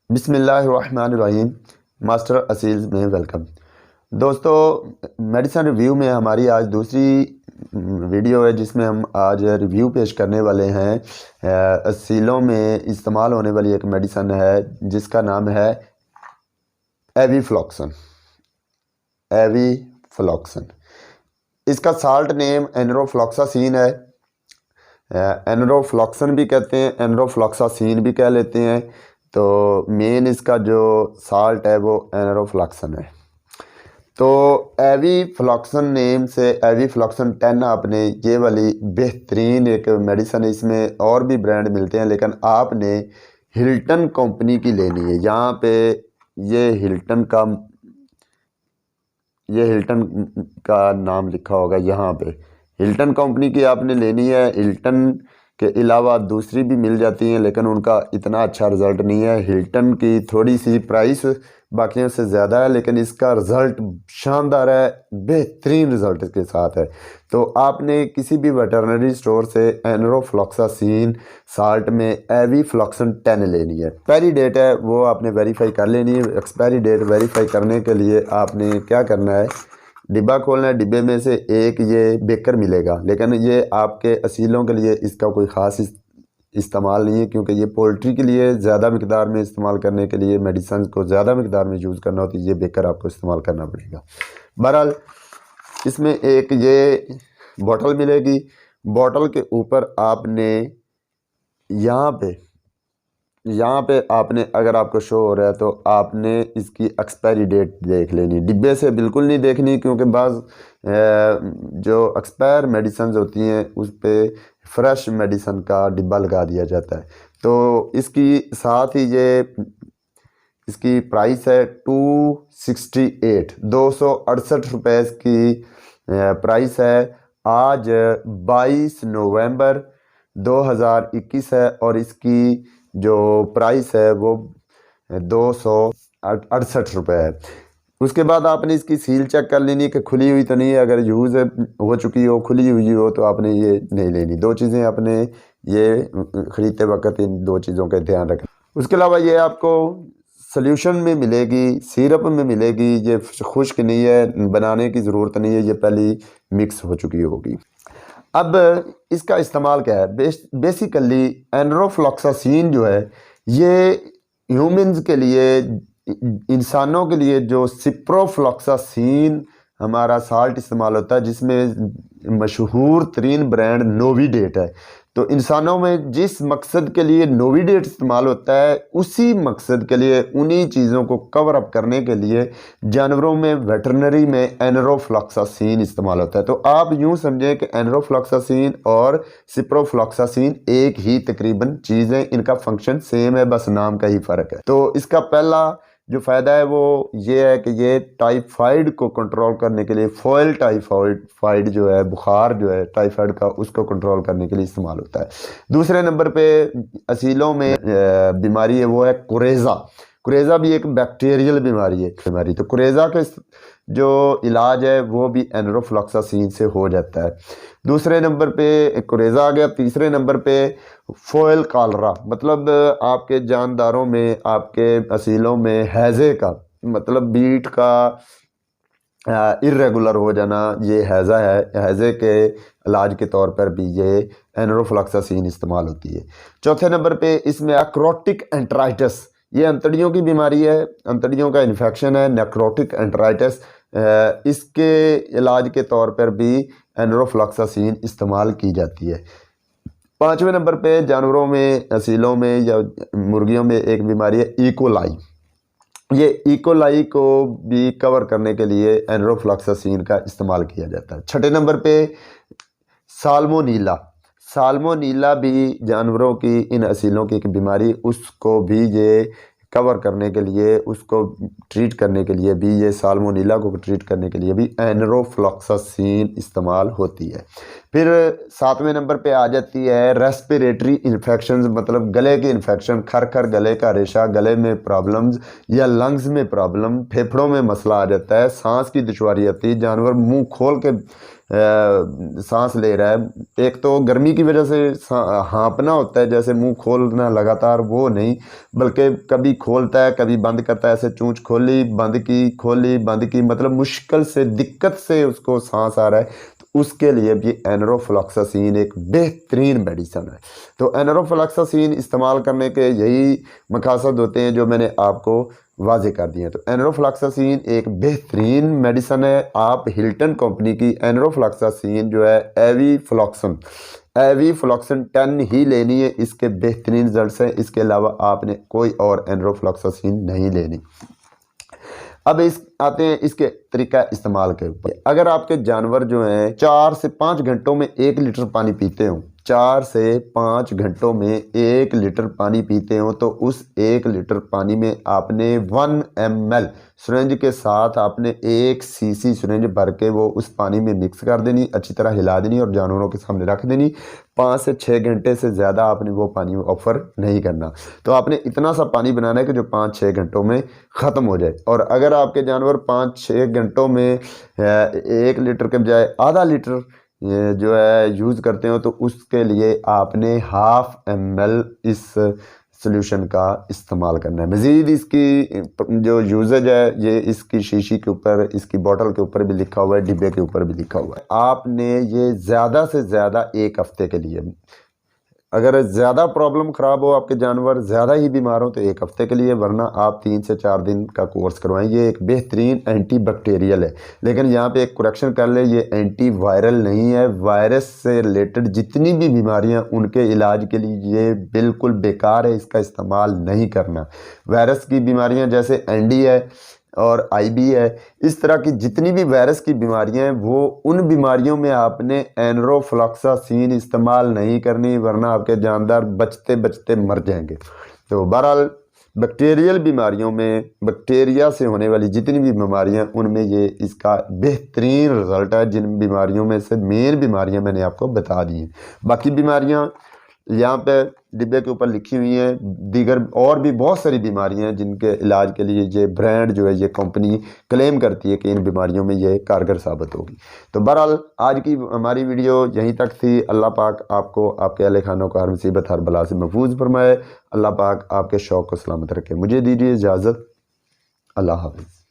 बिस्मिल्लाहिर्रहमानिर्रहीम। मास्टर असील में वेलकम। दोस्तों, मेडिसिन रिव्यू में हमारी आज दूसरी वीडियो है जिसमें हम आज रिव्यू पेश करने वाले हैं। असीलों में इस्तेमाल होने वाली एक मेडिसिन है जिसका नाम है एवीफ्लॉक्सन। एवीफ्लॉक्सन इसका साल्ट नेम एनरोफ्लॉक्सासिन है। एनरोफ्लॉक्सन भी कहते हैं, एनरोफ्लॉक्सासिन भी कह लेते हैं। तो मेन इसका जो साल्ट है वो एनरोफ्लॉक्सन है। तो एवीफ्लॉक्सन नेम से एवीफ्लॉक्सन 10 आपने ये वाली बेहतरीन एक मेडिसिन है। इसमें और भी ब्रांड मिलते हैं लेकिन आपने हिल्टन कंपनी की लेनी है। यहाँ पे ये हिल्टन का नाम लिखा होगा। यहाँ पे हिल्टन कंपनी की आपने लेनी है। हिल्टन के अलावा दूसरी भी मिल जाती हैं लेकिन उनका इतना अच्छा रिज़ल्ट नहीं है। हिल्टन की थोड़ी सी प्राइस बाकियों से ज़्यादा है लेकिन इसका रिज़ल्ट शानदार है, बेहतरीन रिज़ल्ट इसके साथ है। तो आपने किसी भी वेटरनरी स्टोर से एनरोफ्लॉक्सासिन साल्ट में एवीफ्लॉक्सन 10 लेनी है। एक्सपायरी डेट है वो आपने वेरीफाई कर लेनी है। एक्सपायरी डेट वेरीफाई करने के लिए आपने क्या करना है, डिब्बा खोलना है। डिब्बे में से एक ये बेकर मिलेगा लेकिन ये आपके असीलों के लिए इसका कोई ख़ास इस्तेमाल नहीं है क्योंकि ये पोल्ट्री के लिए ज़्यादा मकदार में इस्तेमाल करने के लिए मेडिसिन को ज़्यादा मकदार में यूज़ करना होता है। ये बेकर आपको इस्तेमाल करना पड़ेगा। बहरहाल इसमें एक ये बॉटल मिलेगी। बॉटल के ऊपर आपने यहाँ पे आपने अगर आपको शो हो रहा है तो आपने इसकी एक्सपायरी डेट देख लेनी। डिब्बे से बिल्कुल नहीं देखनी क्योंकि बाज़ जो एक्सपायर मेडिसिन होती हैं उस पर फ्रेश मेडिसिन का डिब्बा लगा दिया जाता है। तो इसकी साथ ही ये इसकी प्राइस है 268 रुपये की प्राइस है। आज 22 नवंबर 2021 है और इसकी जो प्राइस है वो 268 रुपये है। उसके बाद आपने इसकी सील चेक कर लेनी कि खुली हुई तो नहीं है। अगर यूज़ हो चुकी हो, खुली हुई हो तो आपने ये नहीं लेनी। दो चीज़ें आपने ये ख़रीदते वक्त इन दो चीज़ों का ध्यान रखना। उसके अलावा ये आपको सोल्यूशन में मिलेगी, सिरप में मिलेगी। ये खुश्क नहीं है, बनाने की ज़रूरत नहीं है, ये पहले मिक्स हो चुकी होगी। अब इसका इस्तेमाल क्या है, बेसिकली एनरोफ्लॉक्सासिन जो है ये ह्यूमंस के लिए, इंसानों के लिए जो सिप्रोफ्लॉक्सासिन हमारा साल्ट इस्तेमाल होता है जिसमें मशहूर तरीन ब्रांड नोविडेट है। तो इंसानों में जिस मकसद के लिए नोविडेट इस्तेमाल होता है उसी मकसद के लिए, उन्हीं चीज़ों को कवर अप करने के लिए जानवरों में वेटरनरी में एनरोफ्लॉक्सासिन इस्तेमाल होता है। तो आप यूँ समझें कि एनरोफ्लॉक्सासिन और सिप्रोफ्लॉक्सासिन एक ही तकरीबन चीज़ें, इनका फंक्शन सेम है, बस नाम का ही फ़र्क है। तो इसका पहला जो फ़ायदा है वो ये है कि ये टाइफाइड को कंट्रोल करने के लिए, फॉयल टाइफाइड जो है, बुखार जो है टाइफाइड का, उसको कंट्रोल करने के लिए इस्तेमाल होता है। दूसरे नंबर पे असीलों में बीमारी है वो है कुरेज़ा। कुरेज़ा भी एक बैक्टीरियल बीमारी है। तो कुरेज़ा के जो इलाज है वो भी एनरोफ्लॉक्सासिन से हो जाता है। दूसरे नंबर पे कुरेज़ा आ गया। तीसरे नंबर पे फॉयल कॉलरा, मतलब आपके जानदारों में, आपके असीलों में हैज़े का, मतलब बीट का इर्रेगुलर हो जाना, ये हैज़ा है। हैज़े के इलाज के तौर पर भी ये एनरोफ्लॉक्सासिन इस्तेमाल होती है। चौथे नंबर पे इसमें एक्रोटिक एंट्राइटिस, ये अंतड़ियों की बीमारी है, अंतड़ियों का इन्फेक्शन है, नेक्रोटिक एंट्राइटिस। इसके इलाज के तौर पर भी एनरोफ्लॉक्सासिन इस्तेमाल की जाती है। पाँचवें नंबर पे जानवरों में, असीलों में या मुर्गियों में एक बीमारी है इकोलाई। ये इकोलाई को भी कवर करने के लिए एनरोफ्लॉक्सासिन का इस्तेमाल किया जाता है। छठे नंबर पे साल्मोनीला। साल्मोनीला भी जानवरों की, इन असीलों की एक बीमारी, उसको भी ये कवर करने के लिए, उसको ट्रीट करने के लिए भी, ये साल्मोनीला को ट्रीट करने के लिए भी एनरोफ्लॉक्सासिन इस्तेमाल होती है। फिर सातवें नंबर पे आ जाती है रेस्पिरेटरी इन्फेक्शंस, मतलब गले के इन्फेक्शन, खर गले का रेशा, गले में प्रॉब्लम्स या लंग्स में प्रॉब्लम, फेफड़ों में मसला आ जाता है, सांस की दुश्वारी आती है, जानवर मुंह खोल के सांस ले रहा है, एक तो गर्मी की वजह से हाँपना होता है, जैसे मुंह खोलना लगातार, वो नहीं, बल्कि कभी खोलता है कभी बंद करता है, ऐसे चूंच खोली बंद की, मतलब मुश्किल से दिक्कत से उसको सांस आ रहा है, तो उसके लिए भी एनरोफ्लॉक्सासिन एक बेहतरीन मेडिसन है। तो एनरोफ्लॉक्सासिन इस्तेमाल करने के यही मकासद होते हैं जो मैंने आपको वाजे कर दिए हैं। तो एनरोफ्लॉक्सासिन एक बेहतरीन मेडिसन है। आप हिल्टन कंपनी की एनरोफ्लॉक्सासिन जो है एवीफ्लॉक्सन 10 ही लेनी है, इसके बेहतरीन रिजल्ट्स हैं। इसके अलावा आपने कोई और एनरोफ्लॉक्सासिन नहीं लेनी। अब आते हैं इसके तरीका इस्तेमाल के ऊपर। अगर आपके जानवर जो हैं 4 से 5 घंटों में 1 लीटर पानी पीते हो, 4 से 5 घंटों में 1 लीटर पानी पीते हो, तो उस 1 लीटर पानी में आपने 1 ml सिरिंज के साथ आपने 1 cc सिरिंज भर के वो उस पानी में मिक्स कर देनी, अच्छी तरह हिला देनी और जानवरों के सामने रख देनी। 5 से 6 घंटे से ज़्यादा आपने वो पानी ऑफर नहीं करना। तो आपने इतना सा पानी बनाना है कि जो 5-6 घंटों में ख़त्म हो जाए। और अगर आपके जानवर 5-6 घंटों में 1 लीटर के बजाय आधा लीटर जो है यूज़ करते हो, तो उसके लिए आपने 1/2 ml इस सोल्यूशन का इस्तेमाल करना है। मज़ीद इसकी जो यूजेज है ये इसकी शीशी के ऊपर, इसकी बोतल के ऊपर भी लिखा हुआ है, डिब्बे के ऊपर भी लिखा हुआ है। आपने ये ज़्यादा से ज़्यादा 1 हफ्ते के लिए, अगर ज़्यादा प्रॉब्लम ख़राब हो, आपके जानवर ज़्यादा ही बीमार हो, तो 1 हफ्ते के लिए, वरना आप 3 से 4 दिन का कोर्स करवाएं। ये एक बेहतरीन एंटी बैक्टीरियल है, लेकिन यहाँ पे एक करेक्शन कर ले, ये एंटी वायरल नहीं है। वायरस से रिलेटेड जितनी भी बीमारियाँ, उनके इलाज के लिए ये बिल्कुल बेकार है, इसका इस्तेमाल नहीं करना। वायरस की बीमारियाँ जैसे एनडी है और आईबी है, इस तरह की जितनी भी वायरस की बीमारियां हैं, वो उन बीमारियों में आपने एनरोफ्लॉक्सासिन इस्तेमाल नहीं करनी, वरना आपके जानदार बचते बचते मर जाएंगे। तो बहरहाल बैक्टीरियल बीमारियों में, बैक्टीरिया से होने वाली जितनी भी बीमारियां, उनमें ये इसका बेहतरीन रिजल्ट है। जिन बीमारियों में से मेन बीमारियां मैंने आपको बता दी हैं, बाकी बीमारियां यहाँ पे डिब्बे के ऊपर लिखी हुई हैं। दीगर और भी बहुत सारी बीमारियां हैं जिनके इलाज के लिए ये ब्रांड जो है, ये कंपनी क्लेम करती है कि इन बीमारियों में ये कारगर साबित होगी। तो बहरहाल आज की हमारी वीडियो यहीं तक थी। अल्लाह पाक आपको आपके अहले खानों को हर मुसीबत हर बला से महफूज फरमाए। अल्लाह पाक आपके शौक़ को सलामत रखे। मुझे दीजिए इजाज़त। अल्लाह हाफ़िज़।